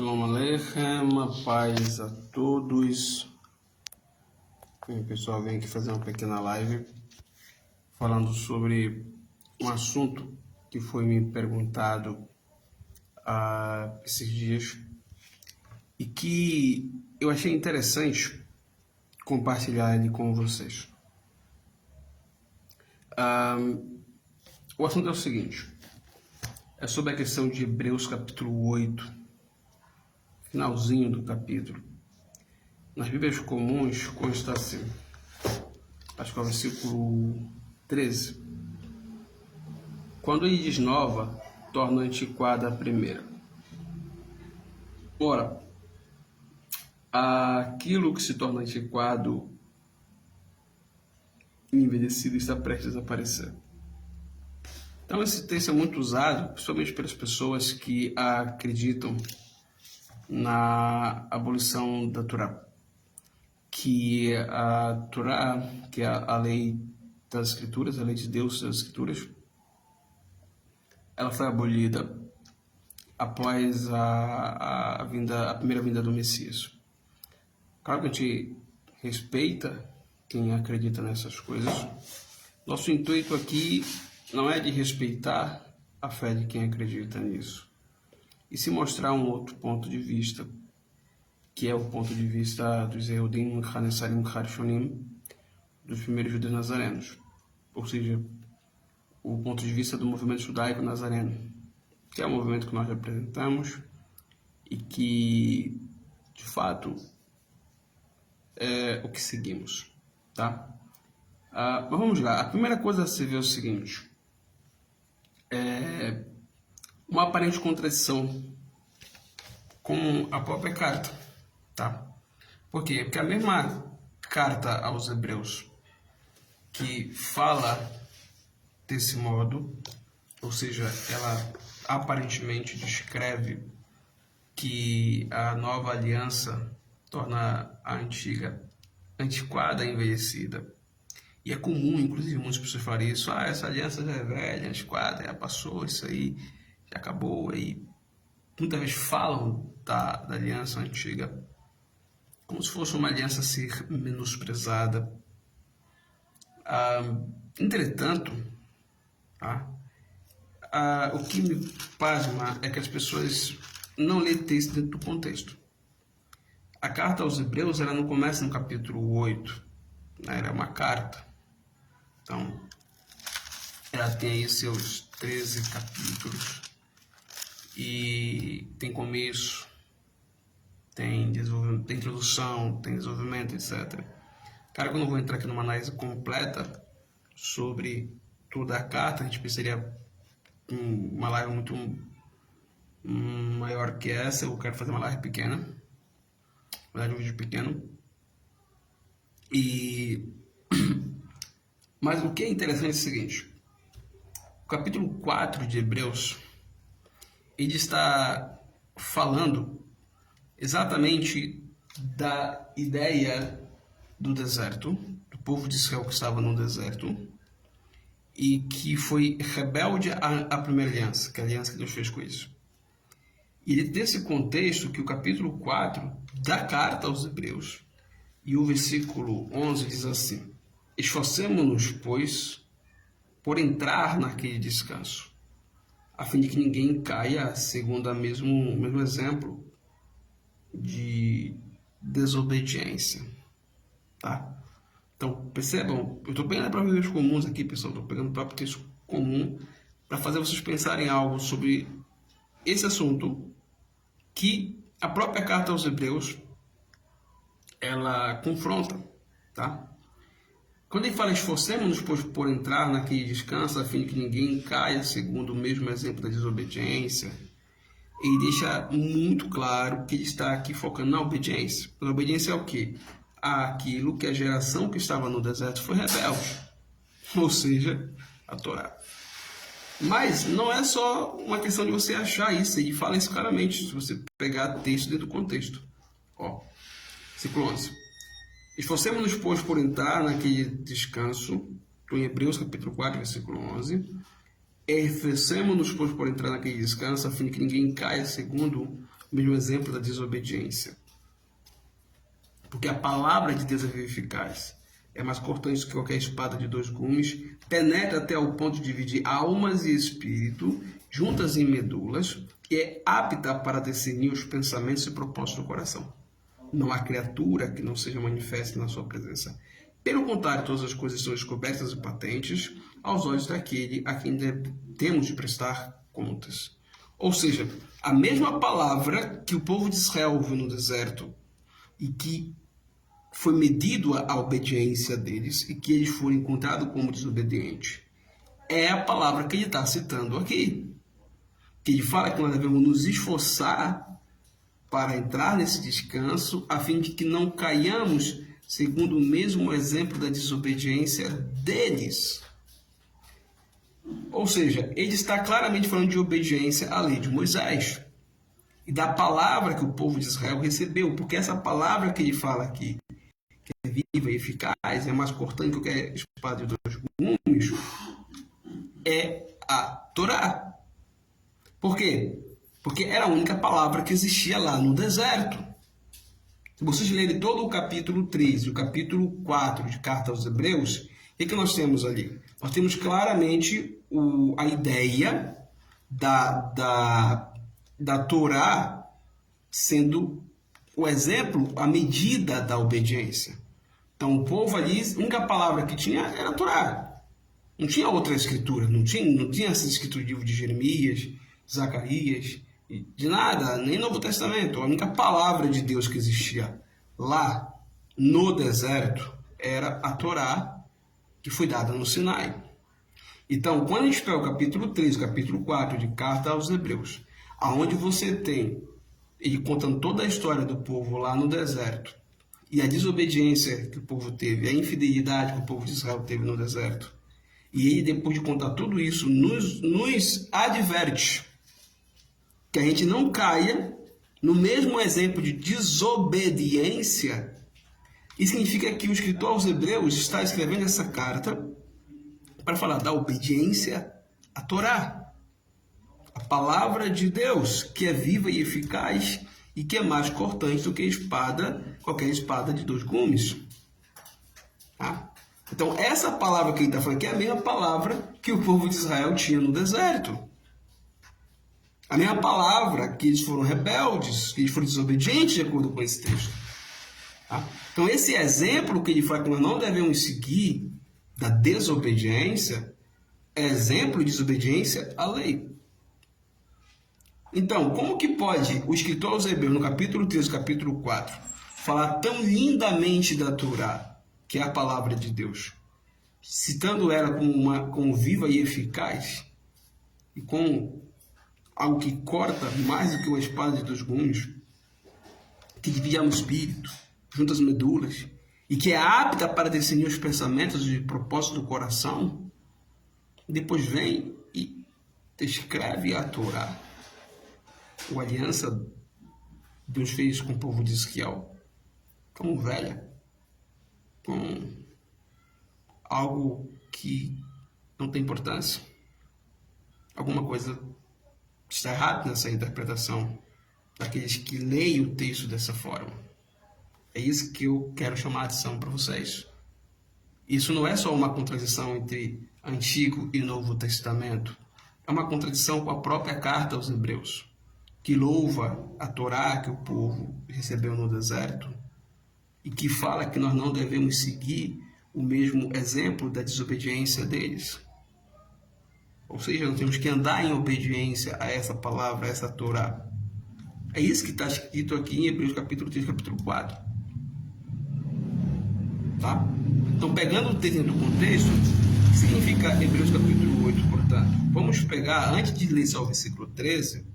Shalom Aleichem, paz a todos. Pessoal, venho aqui fazer uma pequena live falando sobre um assunto que foi me perguntado esses dias e que eu achei interessante compartilhar ele com vocês. O assunto é o seguinte, é sobre a questão de Hebreus capítulo 8, finalzinho do capítulo. Nas Bíblias comuns consta assim, acho que é o versículo 13. Quando ele desnova, torna antiquada a primeira. Ora, aquilo que se torna antiquado e envelhecido está prestes a desaparecer. Então esse texto é muito usado, principalmente pelas pessoas que acreditam na abolição da Torá. Que a Torá, que é a lei das Escrituras, a lei de Deus das Escrituras, ela foi abolida após a primeira vinda do Messias. Claro que a gente respeita quem acredita nessas coisas. Nosso intuito aqui não é de respeitar a fé de quem acredita nisso, e se mostrar um outro ponto de vista, que é o ponto de vista dos Yehudim Hanesarim Harishonim, dos primeiros judeus nazarenos, ou seja, o ponto de vista do movimento judaico nazareno, que é o movimento que nós representamos e que, de fato, é o que seguimos, tá? Mas vamos lá. A primeira coisa a se ver é o seguinte, uma aparente contradição com a própria carta, tá? Por quê? Porque a mesma carta aos Hebreus que fala desse modo, ou seja, ela aparentemente descreve que a nova aliança torna a antiga antiquada e envelhecida. E é comum, inclusive, muitas pessoas falarem isso, essa aliança já é velha, antiquada, já passou, isso aí já acabou. E muitas vezes falam da aliança antiga como se fosse uma aliança a ser menosprezada. Entretanto, o que me pasma é que as pessoas não lêem texto dentro do contexto. A carta aos Hebreus, ela não começa no capítulo 8, né? Ela é uma carta. Então, ela tem aí seus 13 capítulos e tem começo, tem desenvolvimento, tem introdução, tem desenvolvimento, etc. Cara, quando eu vou entrar aqui numa análise completa sobre toda a carta, a gente precisaria uma live muito maior que essa. Eu quero fazer uma live pequena, na verdade um vídeo pequeno. Mas o que é interessante é o seguinte, o capítulo 4 de Hebreus, ele está falando exatamente da ideia do deserto, do povo de Israel que estava no deserto e que foi rebelde à primeira aliança, que é a aliança que Deus fez com isso. E desse contexto que o capítulo 4 da carta aos Hebreus e o versículo 11 diz assim: esforcemo-nos, pois, por entrar naquele descanso, a fim de que ninguém caia segundo o mesmo exemplo de desobediência, tá? Então, percebam, eu estou pegando para Bíblias comuns aqui, pessoal, estou pegando o próprio texto comum para fazer vocês pensarem algo sobre esse assunto que a própria carta aos Hebreus ela confronta, tá? Quando ele fala esforcemos-nos por entrar naquele descanso a fim de que ninguém caia segundo o mesmo exemplo da desobediência, ele deixa muito claro que ele está aqui focando na obediência. A obediência é o quê? Aquilo que a geração que estava no deserto foi rebelde, ou seja, a Torá. Mas não é só uma questão de você achar isso, ele fala isso claramente, se você pegar texto dentro do contexto. Versículo 11. Esforcemos-nos, pois, por entrar naquele descanso, estou em Hebreus capítulo 4, versículo 11. Esforcemos-nos, pois, por entrar naquele descanso, a fim de que ninguém caia segundo o mesmo exemplo da desobediência. Porque a palavra de Deus é viva e eficaz. É mais cortante que qualquer espada de 2 gumes, penetra até o ponto de dividir almas e espírito, juntas em medulas, e é apta para discernir os pensamentos e propósitos do coração. Não há criatura que não seja manifesta na sua presença. Pelo contrário, todas as coisas são descobertas e patentes aos olhos daquele a quem temos de prestar contas. Ou seja, a mesma palavra que o povo de Israel ouviu no deserto e que foi medido a obediência deles e que eles foram encontrados como desobedientes, é a palavra que ele está citando aqui. Que ele fala que nós devemos nos esforçar para entrar nesse descanso, a fim de que não caiamos segundo o mesmo exemplo da desobediência deles. Ou seja, ele está claramente falando de obediência à lei de Moisés e da palavra que o povo de Israel recebeu, porque essa palavra que ele fala aqui, que é viva e eficaz, é mais cortante que qualquer espada de 2 gumes, é a Torá. Por quê? Porque era a única palavra que existia lá no deserto. Se vocês lerem todo o capítulo 13 e o capítulo 4 de Carta aos Hebreus, o que nós temos ali? Nós temos claramente a ideia da Torá sendo o exemplo, a medida da obediência. Então, o povo ali, a única palavra que tinha era a Torá. Não tinha outra escritura, não tinha essa escritura do livro de Jeremias, Zacarias, de nada, nem Novo Testamento. A única palavra de Deus que existia lá no deserto era a Torá, que foi dada no Sinai. Então, quando a gente pega o capítulo 3, o capítulo 4 de Carta aos Hebreus, aonde você tem ele contando toda a história do povo lá no deserto, e a desobediência que o povo teve, a infidelidade que o povo de Israel teve no deserto, e ele, depois de contar tudo isso, nos adverte que a gente não caia no mesmo exemplo de desobediência. Isso significa que o escritor aos Hebreus está escrevendo essa carta para falar da obediência à Torá, a palavra de Deus, que é viva e eficaz e que é mais cortante do que qualquer espada de 2 gumes. Tá? Então, essa palavra que ele está falando aqui é a mesma palavra que o povo de Israel tinha no deserto. A mesma palavra que eles foram rebeldes, que eles foram desobedientes, de acordo com esse texto. Tá? Então, esse exemplo que ele fala que nós não devemos seguir da desobediência é exemplo de desobediência à lei. Então, como que pode o escritor aos Hebreus, no capítulo 3, capítulo 4, falar tão lindamente da Torá, que é a palavra de Deus, citando ela como viva e eficaz, e com algo que corta mais do que uma espada de 2 gumes, que divide alma e espírito, junta as medulas, e que é apta para discernir os pensamentos e propósitos do coração, depois vem e descreve a Torá, a aliança Deus fez com o povo de Israel, como velha, com algo que não tem importância. Alguma coisa está errado nessa interpretação daqueles que leem o texto dessa forma. É isso que eu quero chamar a atenção para vocês. Isso não é só uma contradição entre Antigo e Novo Testamento. É uma contradição com a própria carta aos Hebreus, que louva a Torá que o povo recebeu no deserto e que fala que nós não devemos seguir o mesmo exemplo da desobediência deles. Ou seja, nós temos que andar em obediência a essa palavra, a essa Torá. É isso que está escrito aqui em Hebreus capítulo 3, capítulo 4. Tá? Então, pegando o texto do contexto, o que significa Hebreus capítulo 8, portanto? Vamos pegar, antes de ler só o versículo 13,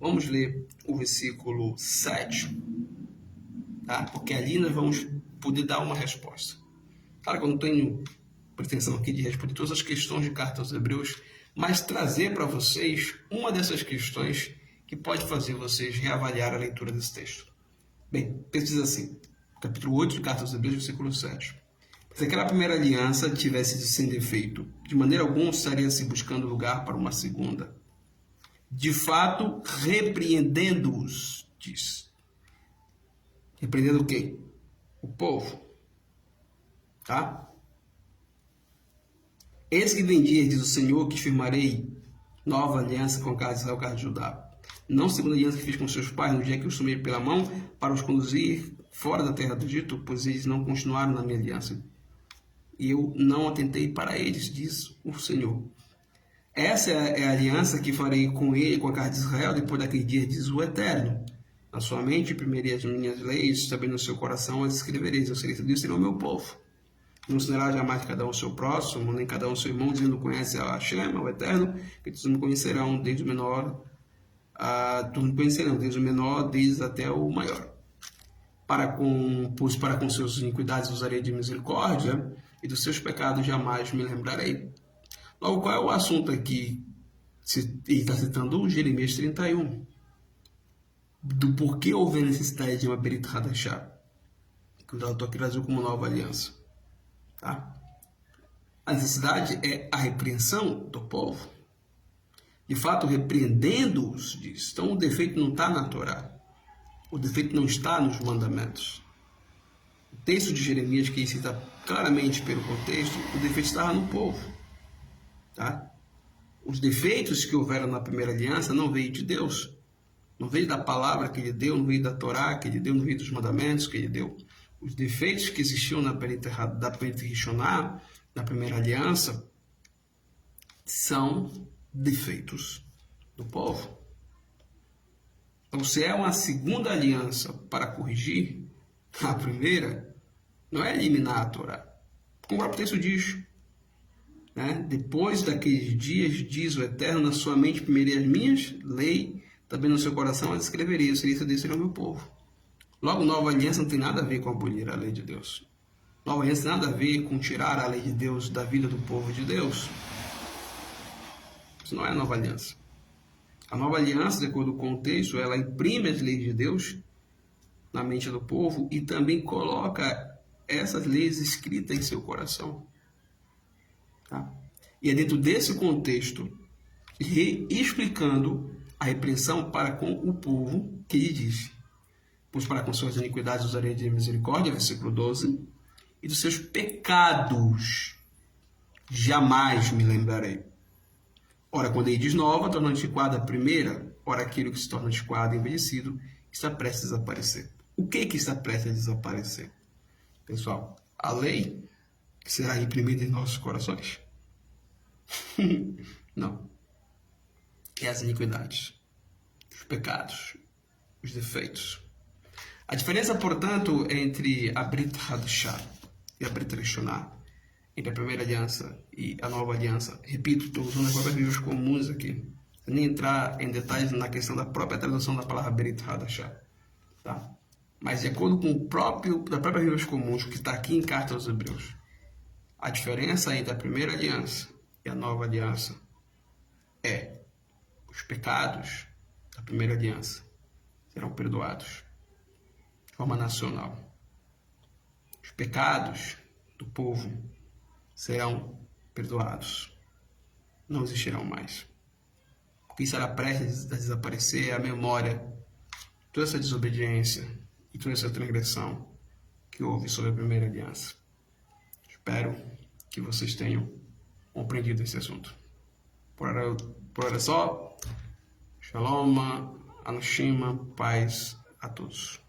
vamos ler o versículo 7. Tá? Porque ali nós vamos poder dar uma resposta. Claro que eu não tenho pretensão aqui de responder todas as questões de carta aos Hebreus, mas trazer para vocês uma dessas questões que pode fazer vocês reavaliar a leitura desse texto. Bem, diz assim, capítulo 8 de Carta aos Hebreus, versículo 7. Se aquela primeira aliança tivesse sem defeito, de maneira alguma estaria se buscando lugar para uma segunda. De fato, repreendendo-os, diz. Repreendendo o quê? O povo. Tá? Eis que vem dia, diz o Senhor, que firmarei nova aliança com a casa de Israel e a casa de Judá. Não segundo a aliança que fiz com seus pais no dia que os tomei pela mão para os conduzir fora da terra do Egito, pois eles não continuaram na minha aliança. E eu não atentei para eles, diz o Senhor. Essa é a aliança que farei com ele, com a casa de Israel, depois daquele dia, diz o Eterno. Na sua mente imprimirei as minhas leis, também no seu coração as escrevereis. Eu serei Deus, será o meu povo. Não ensinará jamais cada um o seu próximo, nem cada um o seu irmão, dizendo: conhece a Hashem, o Eterno, que todos me conhecerão, desde o menor todos me conhecerão, desde o menor, desde até o maior. Pois para com suas iniquidades usarei de misericórdia, e dos seus pecados jamais me lembrarei. Logo, qual é o assunto aqui? Ele está citando Jeremias 31. Do porquê houve a necessidade de uma Berit Hadashah, que o autor aqui trazia como nova aliança. Tá? A necessidade é a repreensão do povo. De fato, repreendendo-os, diz. Então, o defeito não está na Torá. O defeito não está nos mandamentos. O texto de Jeremias, que cita claramente pelo contexto, o defeito estava no povo. Tá? Os defeitos que houveram na primeira aliança não veio de Deus. Não veio da palavra que ele deu, não veio da Torá que ele deu, não veio dos mandamentos que ele deu. Os defeitos que existiam da Brit Rishoná, na primeira aliança, são defeitos do povo. Então, se é uma segunda aliança para corrigir a primeira, não é eliminar a Torá. Como o próprio texto diz, né? Depois daqueles dias, diz o Eterno, na sua mente primeirei as minhas leis, também no seu coração as escreverei. Eu seria Deus, será o meu povo. Logo, nova aliança não tem nada a ver com abolir a lei de Deus. Nova aliança tem nada a ver com tirar a lei de Deus da vida do povo de Deus. Isso não é nova aliança. A nova aliança, de acordo com o contexto, ela imprime as leis de Deus na mente do povo e também coloca essas leis escritas em seu coração. Tá? E é dentro desse contexto, explicando a repreensão para com o povo, que ele diz: pois para com suas iniquidades usarei de misericórdia, versículo 12, e dos seus pecados jamais me lembrarei. Ora, quando ele diz nova, torna antiquada a primeira, ora, aquilo que se torna antiquado e envelhecido está prestes a desaparecer. O que está prestes a desaparecer? Pessoal, a lei que será imprimida em nossos corações? Não. É as iniquidades, os pecados, os defeitos. A diferença, portanto, entre a Brit Hadashah e a Brit Rishoná, entre a primeira aliança e a nova aliança, repito, estou usando as próprias Bíblias comuns aqui, nem entrar em detalhes na questão da própria tradução da palavra Brit Hadashah, tá? Mas de acordo com da própria Bíblias comuns, que está aqui em Carta aos Hebreus, a diferença entre a primeira aliança e a nova aliança é: os pecados da primeira aliança serão perdoados de forma nacional. Os pecados do povo serão perdoados. Não existirão mais. O que estará prestes a desaparecer é a memória de toda essa desobediência e toda essa transgressão que houve sobre a primeira aliança. Espero que vocês tenham compreendido esse assunto. Por hora só. Shalom, Anushima, paz a todos.